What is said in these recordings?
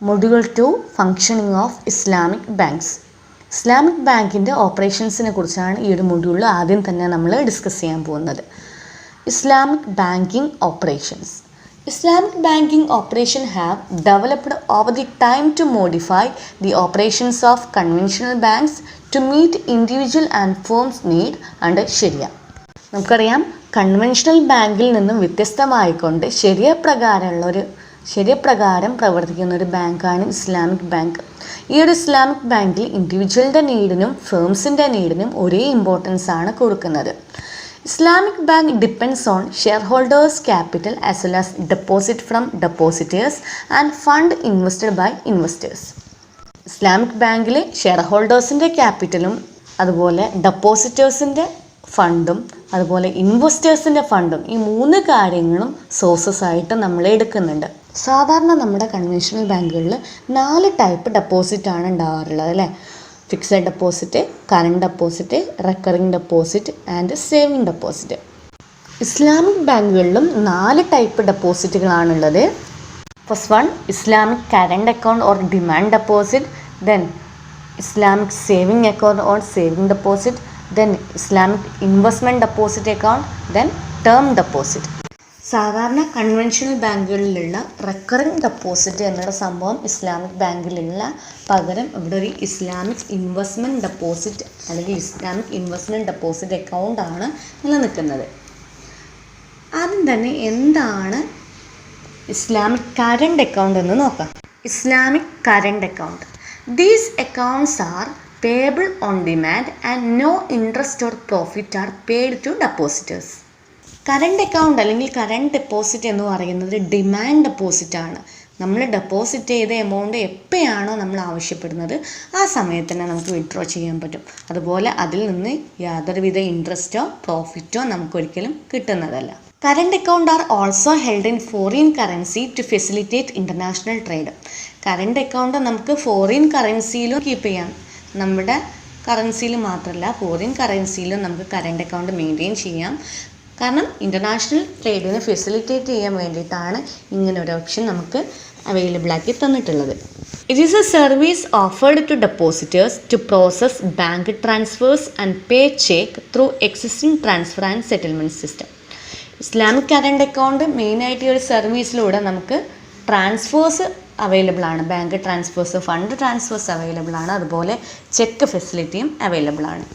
Module 2 Functioning of Islamic Banks. Islamic ബാങ്കിൻ്റെ ഓപ്പറേഷൻസിനെ കുറിച്ചാണ് ഈ ഒരു മൊഡ്യൂളിൽ ആദ്യം തന്നെ നമ്മൾ ഡിസ്കസ് ചെയ്യാൻ പോകുന്നത്. Islamic banking operations. Islamic banking operation have developed over the time to modify the operations of conventional banks to meet individual and firms' need under Sharia. നമുക്കറിയാം, കൺവെൻഷണൽ ബാങ്കിൽ നിന്നും വ്യത്യസ്തമായിക്കൊണ്ട് ശരിയ പ്രകാരം പ്രവർത്തിക്കുന്ന ഒരു ബാങ്കാണ് ഇസ്ലാമിക് ബാങ്ക്. ഈ ഒരു ഇസ്ലാമിക് ബാങ്കിൽ ഇൻഡിവിജ്വലിൻ്റെ നീഡിനും ഫേംസിൻ്റെ നീഡിനും ഒരേ ഇമ്പോർട്ടൻസ് ആണ് കൊടുക്കുന്നത്. Islamic bank depends on shareholders' capital as well as deposit from depositors and fund invested by investors. Islamic ബാങ്കിൽ ഷെയർ ഹോൾഡേഴ്സിൻ്റെ ക്യാപിറ്റലും അതുപോലെ ഡെപ്പോസിറ്റേഴ്സിൻ്റെ ഫണ്ടും അതുപോലെ ഇൻവെസ്റ്റേഴ്സിൻ്റെ ഫണ്ടും ഈ മൂന്ന് കാര്യങ്ങളും സോഴ്സസ് ആയിട്ട് നമ്മൾ എടുക്കുന്നുണ്ട്. സാധാരണ നമ്മുടെ കൺവെൻഷണൽ ബാങ്കുകളിൽ 4 ടൈപ്പ് ഡെപ്പോസിറ്റാണ് ഉണ്ടാവാറുള്ളത് അല്ലേ? Fixed deposit, current deposit, recurring deposit and saving deposit. Islamic ബാങ്കുകളിലും 4 ടൈപ്പ് ഡെപ്പോസിറ്റുകളാണുള്ളത്. First one Islamic current account or demand deposit, then Islamic saving account or saving deposit, then Islamic investment deposit account, then term deposit. സാധാരണ conventional ബാങ്കുകളിലുള്ള recurring deposit എന്നുള്ള സംഭവം Islamic ബാങ്കിലുള്ള പകരം ഇവിടെ ഒരു ഇസ്ലാമിക് ഇൻവെസ്റ്റ്മെൻറ്റ് ഡെപ്പോസിറ്റ് അല്ലെങ്കിൽ ഇസ്ലാമിക് ഇൻവെസ്റ്റ്മെൻറ്റ് ഡെപ്പോസിറ്റ് അക്കൗണ്ടാണ് നിലനിൽക്കുന്നത്. ആദ്യം തന്നെ എന്താണ് ഇസ്ലാമിക് കറണ്ട് അക്കൗണ്ട് എന്ന് നോക്കാം. Islamic current account. These accounts are payable on demand and no interest or profit are paid to depositors. Current account അല്ലെങ്കിൽ കറണ്ട് ഡെപ്പോസിറ്റ് എന്ന് പറയുന്നത് ഡിമാൻഡ് ഡെപ്പോസിറ്റാണ്. നമ്മൾ ഡെപ്പോസിറ്റ് ചെയ്ത എമൗണ്ട് എപ്പോഴാണോ നമ്മൾ ആവശ്യപ്പെടുന്നത് ആ സമയത്ത് തന്നെ നമുക്ക് വിഡ്രോ ചെയ്യാൻ പറ്റും. അതുപോലെ അതിൽ നിന്ന് യാതൊരുവിധ ഇൻട്രസ്റ്റോ പ്രോഫിറ്റോ നമുക്കൊരിക്കലും കിട്ടുന്നതല്ല. Current account are also held in foreign currency to facilitate international trade. Current account നമുക്ക് ഫോറിൻ കറൻസിയിലും കീപ്പ് ചെയ്യാം. നമ്മുടെ കറൻസിയിൽ മാത്രമല്ല ഫോറിൻ കറൻസിയിലും നമുക്ക് കറണ്ട് അക്കൗണ്ട് മെയിൻറ്റെയിൻ ചെയ്യാം. കാരണം ഇൻ്റർനാഷണൽ ട്രേഡിനെ ഫെസിലിറ്റേറ്റ് ചെയ്യാൻ വേണ്ടിയിട്ടാണ് ഇങ്ങനെ ഒരു ഓപ്ഷൻ നമുക്ക് അവൈലബിൾ ആക്കി തന്നിട്ടുള്ളത്. It is a service offered to depositors to process bank transfers and pay cheque through existing transfer and settlement system. Islamic current account മെയിനായിട്ട് ഈ ഒരു സർവീസിലൂടെ നമുക്ക് ട്രാൻസ്ഫേഴ്സ് അവൈലബിൾ ആണ്. Bank transfers, fund transfers available ആണ്. അതുപോലെ ചെക്ക് ഫെസിലിറ്റിയും അവൈലബിൾ ആണ്.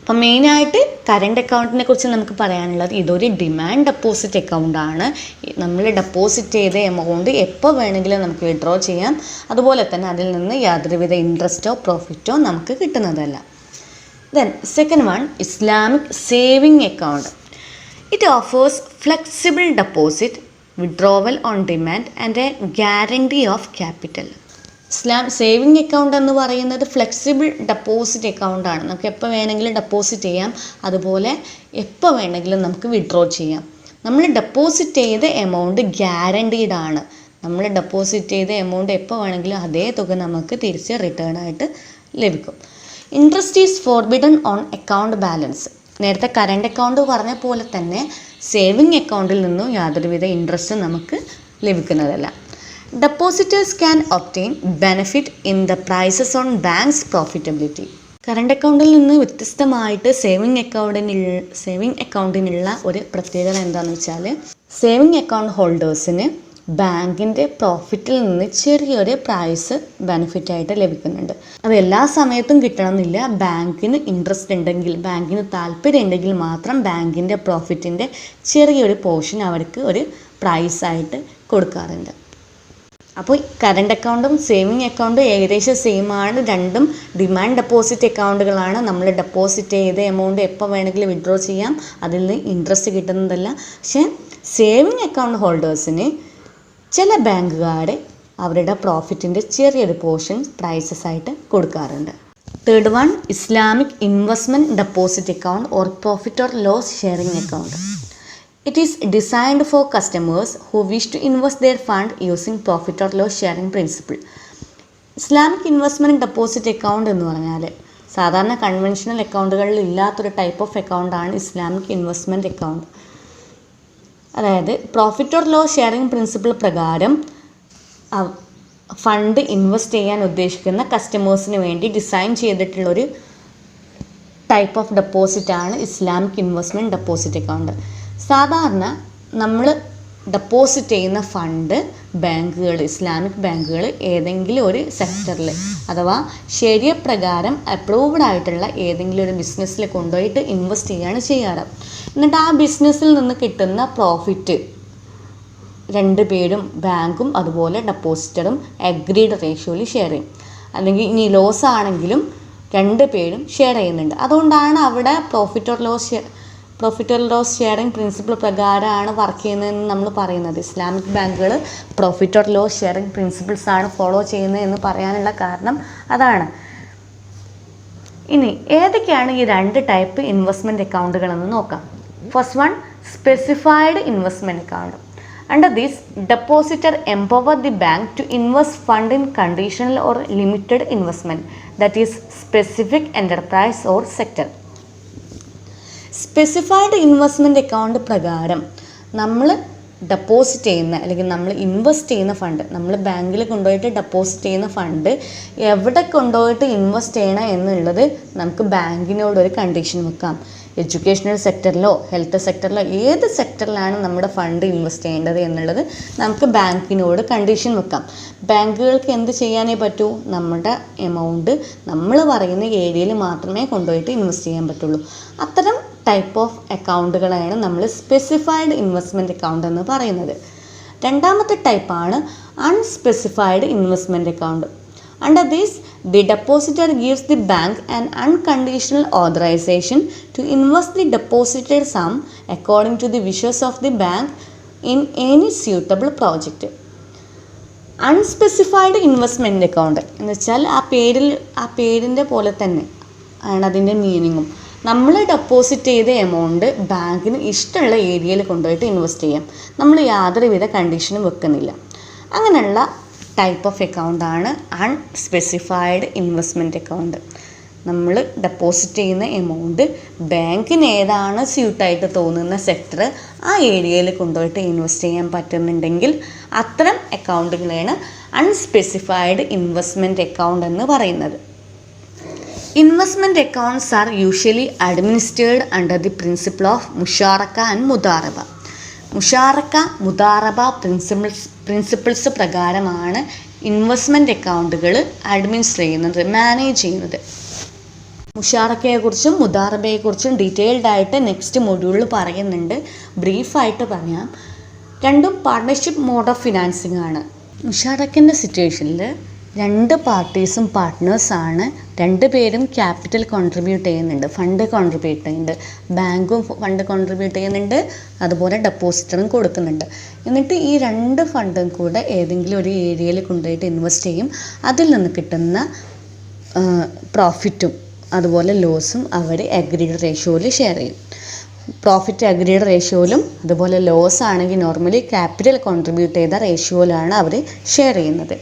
അപ്പം മെയിനായിട്ട് കറണ്ട് അക്കൗണ്ടിനെ കുറിച്ച് നമുക്ക് പറയാനുള്ളത് ഇതൊരു ഡിമാൻഡ് ഡെപ്പോസിറ്റ് അക്കൗണ്ടാണ്. നമ്മൾ ഡെപ്പോസിറ്റ് ചെയ്ത എമൗണ്ട് എപ്പോൾ വേണമെങ്കിലും നമുക്ക് വിഡ്രോ ചെയ്യാം. അതുപോലെ തന്നെ അതിൽ നിന്ന് യാതൊരുവിധ ഇൻട്രസ്റ്റോ പ്രോഫിറ്റോ നമുക്ക് കിട്ടുന്നതല്ല. Then second one Islamic saving account. It offers flexible deposit, withdrawal on demand and a guarantee of capital. Saving account എന്ന് പറയുന്നത് ഫ്ലെക്സിബിൾ ഡെപ്പോസിറ്റ് അക്കൗണ്ടാണ്. നമുക്ക് എപ്പോൾ വേണമെങ്കിലും ഡെപ്പോസിറ്റ് ചെയ്യാം. അതുപോലെ എപ്പോൾ വേണമെങ്കിലും നമുക്ക് വിഡ്രോ ചെയ്യാം. നമ്മൾ ഡെപ്പോസിറ്റ് ചെയ്ത എമൗണ്ട് ഗ്യാരണ്ടീഡ് ആണ്. നമ്മൾ ഡെപ്പോസിറ്റ് ചെയ്ത എമൗണ്ട് എപ്പോൾ വേണമെങ്കിലും അതേ തുക നമുക്ക് തിരിച്ച് റിട്ടേൺ ആയിട്ട് ലഭിക്കും. Interest is forbidden on account balance. നേരത്തെ കറണ്ട് അക്കൗണ്ട് പറഞ്ഞ പോലെ തന്നെ സേവിങ് അക്കൗണ്ടിൽ നിന്നും യാതൊരുവിധ ഇൻട്രസ്റ്റും നമുക്ക് ലഭിക്കുന്നതല്ല. Depositors can obtain benefit in the prices on bank's profitability. Current അക്കൗണ്ടിൽ നിന്ന് വ്യത്യസ്തമായിട്ട് സേവിങ് അക്കൗണ്ടിനുള്ള ഒരു പ്രത്യേകത എന്താണെന്ന് വെച്ചാൽ സേവിങ് അക്കൗണ്ട് ഹോൾഡേഴ്സിന് ബാങ്കിൻ്റെ പ്രോഫിറ്റിൽ നിന്ന് ചെറിയൊരു പ്രൈസ് ബെനിഫിറ്റായിട്ട് ലഭിക്കുന്നുണ്ട്. അത് എല്ലാ സമയത്തും കിട്ടണമെന്നില്ല. ബാങ്കിന് ഇൻട്രസ്റ്റ് ഉണ്ടെങ്കിൽ, ബാങ്കിന് താല്പര്യം ഉണ്ടെങ്കിൽ മാത്രം ബാങ്കിൻ്റെ പ്രോഫിറ്റിൻ്റെ ചെറിയൊരു പോർഷൻ അവർക്ക് ഒരു പ്രൈസായിട്ട് കൊടുക്കാറുണ്ട്. അപ്പോൾ കറണ്ട് അക്കൗണ്ടും സേവിങ് അക്കൗണ്ടും ഏകദേശം സെയിം ആണ്. രണ്ടും ഡിമാൻഡ് ഡെപ്പോസിറ്റ് അക്കൗണ്ടുകളാണ്. നമ്മൾ ഡെപ്പോസിറ്റ് ചെയ്ത എമൗണ്ട് എപ്പോൾ വേണമെങ്കിലും വിഡ്രോ ചെയ്യാം. അതിൽ നിന്ന് ഇൻട്രസ്റ്റ് കിട്ടുന്നതല്ല. പക്ഷേ സേവിങ് അക്കൗണ്ട് ഹോൾഡേഴ്സിന് ചില ബാങ്കുകാർ അവരുടെ പ്രോഫിറ്റിൻ്റെ ചെറിയൊരു പോർഷൻ പ്രൈസസ് ആയിട്ട് കൊടുക്കാറുണ്ട്. Third one Islamic investment deposit account or profit or loss sharing account. It is designed for customers who wish to invest their fund using profit or loss sharing principle. Islamic investment deposit account എന്ന് പറഞ്ഞാൽ സാധാരണ conventional അക്കൗണ്ടുകളിൽ ഇല്ലാത്തൊരു type of അക്കൗണ്ടാണ് Islamic investment account. അതായത് profit or loss sharing principle പ്രകാരം fund invest ചെയ്യാൻ ഉദ്ദേശിക്കുന്ന കസ്റ്റമേഴ്സിന് വേണ്ടി ഡിസൈൻ ചെയ്തിട്ടുള്ളൊരു ടൈപ്പ് ഓഫ് ഡെപ്പോസിറ്റാണ് ഇസ്ലാമിക് ഇൻവെസ്റ്റ്മെൻറ്റ് ഡെപ്പോസിറ്റ് അക്കൗണ്ട്. സാധാരണ നമ്മൾ ഡെപ്പോസിറ്റ് ചെയ്യുന്ന ഫണ്ട് ബാങ്കുകൾ, ഇസ്ലാമിക് ബാങ്കുകൾ ഏതെങ്കിലും ഒരു സെക്ടറിൽ അഥവാ ശരിയ പ്രകാരം അപ്രൂവ്ഡ് ആയിട്ടുള്ള ഏതെങ്കിലും ഒരു ബിസിനസ്സിൽ കൊണ്ടുപോയിട്ട് ഇൻവെസ്റ്റ് ചെയ്യുകയാണ് ചെയ്യാറ്. എന്നിട്ട് ആ ബിസിനസ്സിൽ നിന്ന് കിട്ടുന്ന പ്രോഫിറ്റ് രണ്ടുപേരും, ബാങ്കും അതുപോലെ ഡെപ്പോസിറ്ററും അഗ്രീഡ് റേഷ്യോയിൽ ഷെയർ ചെയ്യും. അല്ലെങ്കിൽ ഇനി ലോസ് ആണെങ്കിലും രണ്ടുപേരും ഷെയർ ചെയ്യുന്നുണ്ട്. അതുകൊണ്ടാണ് അവിടെ profit or loss sharing principle പ്രകാരമാണ് വർക്ക് ചെയ്യുന്നതെന്ന് നമ്മൾ പറയുന്നത്. ഇസ്ലാമിക് ബാങ്കുകൾ profit or loss sharing principles ആണ് ഫോളോ ചെയ്യുന്നത് എന്ന് പറയാനുള്ള കാരണം അതാണ്. ഇനി ഏതൊക്കെയാണ് ഈ 2 ടൈപ്പ് ഇൻവെസ്റ്റ്മെൻറ്റ് അക്കൗണ്ടുകളെന്ന് നോക്കാം. First one, specified investment account. Under this, depositor empower the bank to invest fund in conditional or limited investment, that is specific enterprise or sector. Specified investment account പ്രകാരം നമ്മൾ ഡെപ്പോസിറ്റ് ചെയ്യുന്ന അല്ലെങ്കിൽ നമ്മൾ invest ചെയ്യുന്ന fund, നമ്മൾ ബാങ്കിൽ കൊണ്ടുപോയിട്ട് deposit ചെയ്യുന്ന ഫണ്ട് എവിടെ കൊണ്ടുപോയിട്ട് ഇൻവെസ്റ്റ് ചെയ്യണം എന്നുള്ളത് നമുക്ക് ബാങ്കിനോടൊരു കണ്ടീഷൻ വെക്കാം. എഡ്യൂക്കേഷണൽ സെക്ടറിലോ ഹെൽത്ത് സെക്ടറിലോ ഏത് സെക്ടറിലാണ് നമ്മുടെ ഫണ്ട് ഇൻവെസ്റ്റ് ചെയ്യേണ്ടത് എന്നുള്ളത് നമുക്ക് ബാങ്കിനോട് കണ്ടീഷൻ വെക്കാം. ബാങ്കുകൾക്ക് എന്ത് ചെയ്യാനേ പറ്റൂ? നമ്മുടെ എമൗണ്ട് നമ്മൾ പറയുന്ന ഏരിയയിൽ മാത്രമേ കൊണ്ടുപോയിട്ട് ഇൻവെസ്റ്റ് ചെയ്യാൻ പറ്റുള്ളൂ. അത്തരം ടൈപ്പ് ഓഫ് അക്കൗണ്ടുകളാണ് നമ്മൾ സ്പെസിഫൈഡ് ഇൻവെസ്റ്റ്മെൻറ്റ് അക്കൗണ്ട് എന്ന് പറയുന്നത്. രണ്ടാമത്തെ ടൈപ്പാണ് unspecified investment account. Under this, the depositor gives the bank an unconditional authorization to invest the deposited sum according to the wishes of the bank in any suitable project. Unspecified investment account എന്ന് വെച്ചാൽ ആ പേരിൻ്റെ പോലെ തന്നെ ആണ് അതിൻ്റെ മീനിങ്ങും. നമ്മൾ deposit ചെയ്ത എമൗണ്ട് ബാങ്കിന് ഇഷ്ടമുള്ള ഏരിയയിൽ കൊണ്ടുപോയിട്ട് ഇൻവെസ്റ്റ് ചെയ്യാം. നമ്മൾ യാതൊരുവിധ കണ്ടീഷനും വെക്കുന്നില്ല. അങ്ങനെയുള്ള ടൈപ്പ് ഓഫ് അക്കൗണ്ടാണ് അൺസ്പെസിഫൈഡ് ഇൻവെസ്റ്റ്മെൻറ്റ് അക്കൗണ്ട്. നമ്മൾ ഡെപ്പോസിറ്റ് ചെയ്യുന്ന എമൗണ്ട് ബാങ്കിന് ഏതാണ് സ്യൂട്ടായിട്ട് തോന്നുന്ന സെക്ടർ ആ ഏരിയയിൽ കൊണ്ടുപോയിട്ട് ഇൻവെസ്റ്റ് ചെയ്യാൻ പറ്റുന്നുണ്ടെങ്കിൽ അത്തരം അക്കൗണ്ടുകളാണ് അൺസ്പെസിഫൈഡ് ഇൻവെസ്റ്റ്മെൻറ്റ് അക്കൗണ്ട് എന്ന് പറയുന്നത്. Investment accounts are usually administered under the principle of musharaka and mudaraba. മുഷാറക്ക, മുദാറബ പ്രിൻസിപ്പിൾസ് പ്രകാരമാണ് ഇൻവെസ്റ്റ്മെൻറ്റ് അക്കൗണ്ടുകൾ അഡ്മിനിസ്റ്റർ ചെയ്യുന്നത്, മാനേജ് ചെയ്യുന്നത്. മുഷാറക്കയെക്കുറിച്ചും മുദാറബയെക്കുറിച്ചും ഡീറ്റെയിൽഡ് ആയിട്ട് നെക്സ്റ്റ് മൊഡ്യൂളിൽ പറയുന്നുണ്ട്. ബ്രീഫായിട്ട് പറയാം. രണ്ടും പാർട്ട്ണർഷിപ്പ് മോഡ് ഓഫ് ഫിനാൻസിങ് ആണ്. മുഷാറക്കിൻ്റെ സിറ്റുവേഷനിൽ 2 പാർട്ടീസും പാർട്ട്നേഴ്സാണ്. 2 പേരും ക്യാപിറ്റൽ കോൺട്രിബ്യൂട്ട് ചെയ്യുന്നുണ്ട്, ഫണ്ട് കോൺട്രിബ്യൂട്ട് ചെയ്യുന്നുണ്ട്. ബാങ്കും ഫണ്ട് കോൺട്രിബ്യൂട്ട് ചെയ്യുന്നുണ്ട്, അതുപോലെ ഡെപ്പോസിറ്ററും കൊടുക്കുന്നുണ്ട്. എന്നിട്ട് ഈ 2 ഫണ്ടും കൂടെ ഏതെങ്കിലും ഒരു ഏരിയയിൽ കൊണ്ടുപോയിട്ട് ഇൻവെസ്റ്റ് ചെയ്യും. അതിൽ നിന്ന് കിട്ടുന്ന പ്രോഫിറ്റും അതുപോലെ ലോസും അവർ അഗ്രീഡ് റേഷ്യോയിൽ ഷെയർ ചെയ്യും. പ്രോഫിറ്റ് അഗ്രീഡ് റേഷ്യോയിലും അതുപോലെ ലോസ് ആണെങ്കിൽ നോർമലി ക്യാപിറ്റൽ കോൺട്രിബ്യൂട്ട് ചെയ്ത റേഷ്യോയിലാണ് അവർ ഷെയർ ചെയ്യുന്നത്.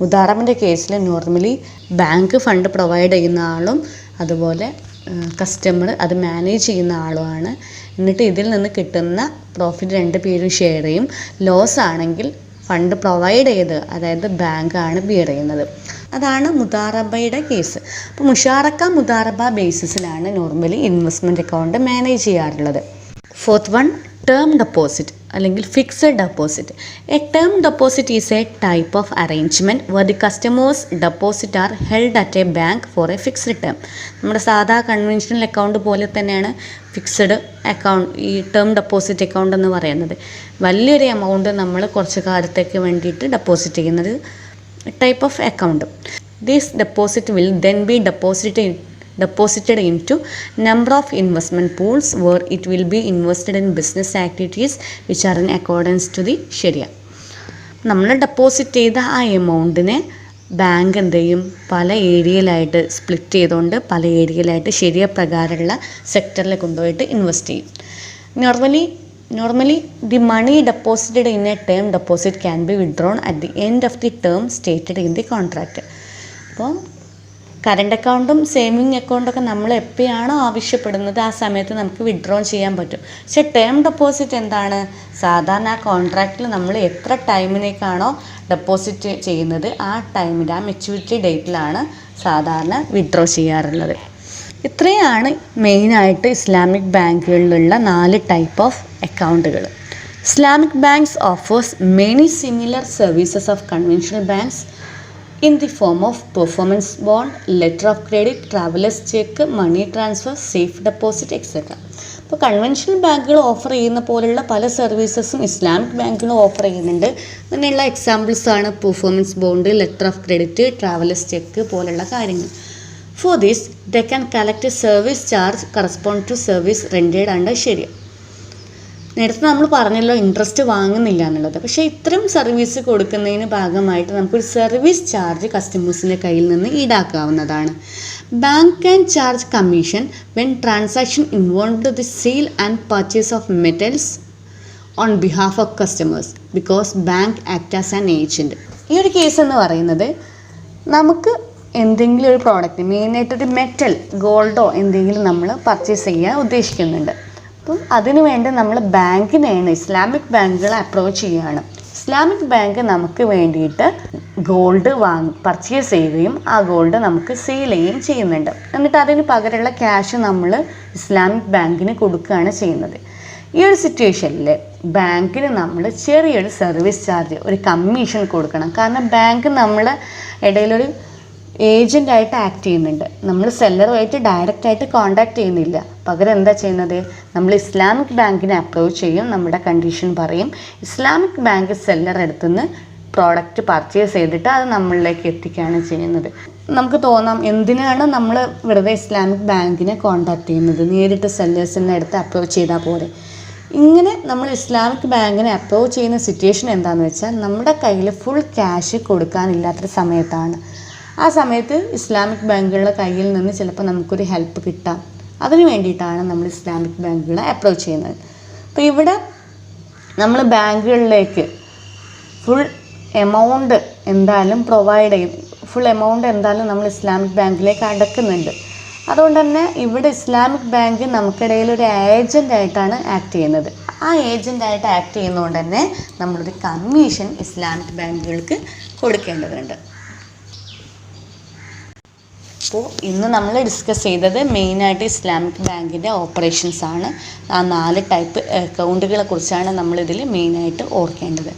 മുദാറബിൻ്റെ കേസിൽ നോർമലി ബാങ്ക് ഫണ്ട് പ്രൊവൈഡ് ചെയ്യുന്ന ആളും അതുപോലെ കസ്റ്റമർ അത് മാനേജ് ചെയ്യുന്ന ആളുമാണ്. എന്നിട്ട് ഇതിൽ നിന്ന് കിട്ടുന്ന പ്രോഫിറ്റ് 2 പേരും ഷെയർ ചെയ്യും. ലോസ് ആണെങ്കിൽ ഫണ്ട് പ്രൊവൈഡ് ചെയ്ത് അതായത് ബാങ്കാണ് ബിയർ ചെയ്യുന്നത്. അതാണ് മുദാറബയുടെ കേസ്. അപ്പോൾ മുഷാറക്ക മുദാറബ ബേസിസിലാണ് നോർമലി ഇൻവെസ്റ്റ്മെൻറ്റ് അക്കൗണ്ട് മാനേജ് ചെയ്യാറുള്ളത്. ഫോർത്ത് വൺ, ടേം ഡെപ്പോസിറ്റ് അല്ലെങ്കിൽ fixed deposit. A term deposit is a type of arrangement where the customers deposit are held at a bank for a fixed term. നമ്മുടെ സാധാ conventional account പോലെ തന്നെയാണ് fixed account, ഈ term deposit account എന്ന് പറയുന്നത്. വലിയൊരു amount നമ്മൾ കുറച്ച് കാലത്തേക്ക് വേണ്ടിയിട്ട് ഡെപ്പോസിറ്റ് ചെയ്യുന്നത് type of account. This deposit will then B deposited into number of investment pools where it will be invested in business activities which are in accordance to the Sharia. നമ്മൾ deposit ചെയ്ത ആ എമൗണ്ടിനെ bank എന്ത് ചെയ്യും? പല ഏരിയയിലായിട്ട് split ചെയ്തുകൊണ്ട് പല ഏരിയയിലായിട്ട് ശരിയ പ്രകാരമുള്ള സെക്ടറിൽ കൊണ്ടുപോയിട്ട് ഇൻവെസ്റ്റ് ചെയ്യും. Normally the money deposited in a term deposit can be withdrawn at the end of the term stated in the contract. അപ്പോൾ കറണ്ട് അക്കൗണ്ടും സേവിങ് അക്കൗണ്ടൊക്കെ നമ്മൾ എപ്പോഴാണോ ആവശ്യപ്പെടുന്നത് ആ സമയത്ത് നമുക്ക് വിഡ്രോ ചെയ്യാൻ പറ്റും. പക്ഷേ ടേം ഡെപ്പോസിറ്റ് എന്താണ്? സാധാരണ ആ കോൺട്രാക്റ്റിൽ നമ്മൾ എത്ര ടൈമിനേക്കാണോ ഡെപ്പോസിറ്റ് ചെയ്യുന്നത് ആ ടൈമിൽ ആ മെച്യൂരിറ്റി ഡേറ്റിലാണ് സാധാരണ വിഡ്രോ ചെയ്യാറുള്ളത്. ഇത്രയാണ് മെയിനായിട്ട് ഇസ്ലാമിക് ബാങ്കുകളിലുള്ള 4 ടൈപ്പ് ഓഫ് അക്കൗണ്ടുകൾ. Islamic banks offers many similar services of conventional banks in the form of performance bond, letter of credit, travelers check, money transfer, safe deposit, etc. അപ്പോൾ കൺവെൻഷണൽ ബാങ്കുകൾ offer ചെയ്യുന്ന പോലുള്ള പല സർവീസസും ഇസ്ലാമിക് ബാങ്കുകൾ offer ചെയ്യുന്നുണ്ട്. അതിനുള്ള എക്സാമ്പിൾസാണ് performance bond, letter of credit, travellers cheque പോലുള്ള കാര്യങ്ങൾ. For this they can collect a service charge correspond to service rendered under ശരിയ. നേരത്തെ നമ്മൾ പറഞ്ഞല്ലോ ഇൻട്രസ്റ്റ് വാങ്ങുന്നില്ല എന്നുള്ളത്. പക്ഷേ ഇത്തരം സർവീസ് കൊടുക്കുന്നതിന് ഭാഗമായിട്ട് നമുക്കൊരു സർവീസ് ചാർജ് കസ്റ്റമേഴ്സിൻ്റെ കയ്യിൽ നിന്ന് ഈടാക്കാവുന്നതാണ്. Bank can charge commission when transaction involved the sale and purchase of metals on behalf of customers because bank act as an agent. ഈ ഒരു കേസ് എന്ന് പറയുന്നത് നമുക്ക് എന്തെങ്കിലും ഒരു പ്രോഡക്റ്റ്, മെയിനായിട്ടൊരു മെറ്റൽ, ഗോൾഡോ എന്തെങ്കിലും നമ്മൾ പർച്ചേസ് ചെയ്യാൻ ഉദ്ദേശിക്കുന്നുണ്ട്. അപ്പം അതിനു വേണ്ടി നമ്മൾ ബാങ്കിനെയാണ്, ഇസ്ലാമിക് ബാങ്കുകളെ അപ്രോച്ച് ചെയ്യുകയാണ്. ഇസ്ലാമിക് ബാങ്ക് നമുക്ക് വേണ്ടിയിട്ട് ഗോൾഡ് പർച്ചേസ് ചെയ്യുകയും ആ ഗോൾഡ് നമുക്ക് സെയിൽ ചെയ്യുകയും ചെയ്യുന്നുണ്ട്. എന്നിട്ട് അതിന് പകരമുള്ള ക്യാഷ് നമ്മൾ ഇസ്ലാമിക് ബാങ്കിന് കൊടുക്കുകയാണ് ചെയ്യുന്നത്. ഈ ഒരു സിറ്റുവേഷനിൽ ബാങ്കിന് നമ്മൾ ചെറിയൊരു സർവീസ് ചാർജ്, ഒരു കമ്മീഷൻ കൊടുക്കണം. കാരണം ബാങ്ക് നമ്മളെ ഇടയിലൊരു ഏജൻ്റായിട്ട് ആക്ട് ചെയ്യുന്നുണ്ട്. നമ്മൾ സെല്ലറുമായിട്ട് ഡയറക്റ്റായിട്ട് കോൺടാക്ട് ചെയ്യുന്നില്ല. പകരം എന്താ ചെയ്യുന്നത്? നമ്മൾ ഇസ്ലാമിക് ബാങ്കിനെ അപ്രോച്ച് ചെയ്യും, നമ്മുടെ കണ്ടീഷൻ പറയും. ഇസ്ലാമിക് ബാങ്ക് സെല്ലർ അടുത്തുനിന്ന് പ്രോഡക്റ്റ് പർച്ചേസ് ചെയ്തിട്ട് അത് നമ്മളിലേക്ക് എത്തിക്കുകയാണ് ചെയ്യുന്നത്. നമുക്ക് തോന്നാം എന്തിനാണ് നമ്മൾ വെറുതെ ഇസ്ലാമിക് ബാങ്കിനെ കോൺടാക്ട് ചെയ്യുന്നത്, നേരിട്ട് സെല്ലേഴ്സിൻ്റെ അടുത്ത് അപ്രോച്ച് ചെയ്താൽ പോലെ. ഇങ്ങനെ നമ്മൾ ഇസ്ലാമിക് ബാങ്കിനെ അപ്രോച്ച് ചെയ്യുന്ന സിറ്റുവേഷൻ എന്താണെന്ന് വെച്ചാൽ നമ്മുടെ കയ്യിൽ ഫുൾ ക്യാഷ് കൊടുക്കാനില്ലാത്തൊരു സമയത്താണ്. ആ സമയത്ത് ഇസ്ലാമിക് ബാങ്കുകളുടെ കയ്യിൽ നിന്ന് ചിലപ്പോൾ നമുക്കൊരു ഹെൽപ്പ് കിട്ടാം. അതിന് വേണ്ടിയിട്ടാണ് നമ്മൾ ഇസ്ലാമിക് ബാങ്കുകളെ അപ്രോച്ച് ചെയ്യുന്നത്. അപ്പോൾ ഇവിടെ നമ്മൾ ബാങ്കുകളിലേക്ക് ഫുൾ എമൗണ്ട് എന്തായാലും പ്രൊവൈഡ് ചെയ്യും, ഫുൾ എമൗണ്ട് എന്തായാലും നമ്മൾ ഇസ്ലാമിക് ബാങ്കിലേക്ക് അടക്കുന്നുണ്ട്. അതുകൊണ്ട് തന്നെ ഇവിടെ ഇസ്ലാമിക് ബാങ്ക് നമുക്കിടയിൽ ഒരു ഏജൻ്റായിട്ടാണ് ആക്ട് ചെയ്യുന്നത്. ആ ഏജൻ്റായിട്ട് ആക്ട് ചെയ്യുന്നതുകൊണ്ട് തന്നെ നമ്മളൊരു കമ്മീഷൻ ഇസ്ലാമിക് ബാങ്കുകൾക്ക് കൊടുക്കേണ്ടതുണ്ട്. അപ്പോൾ ഇന്ന് നമ്മൾ ഡിസ്കസ് ചെയ്തത് മെയിനായിട്ട് ഇസ്ലാമിക് ബാങ്കിൻ്റെ ഓപ്പറേഷൻസ് ആണ്. ആ 4 ടൈപ്പ് അക്കൗണ്ടുകളെ കുറിച്ചാണ് നമ്മളിതിൽ മെയിനായിട്ട് ഓർക്കേണ്ടത്.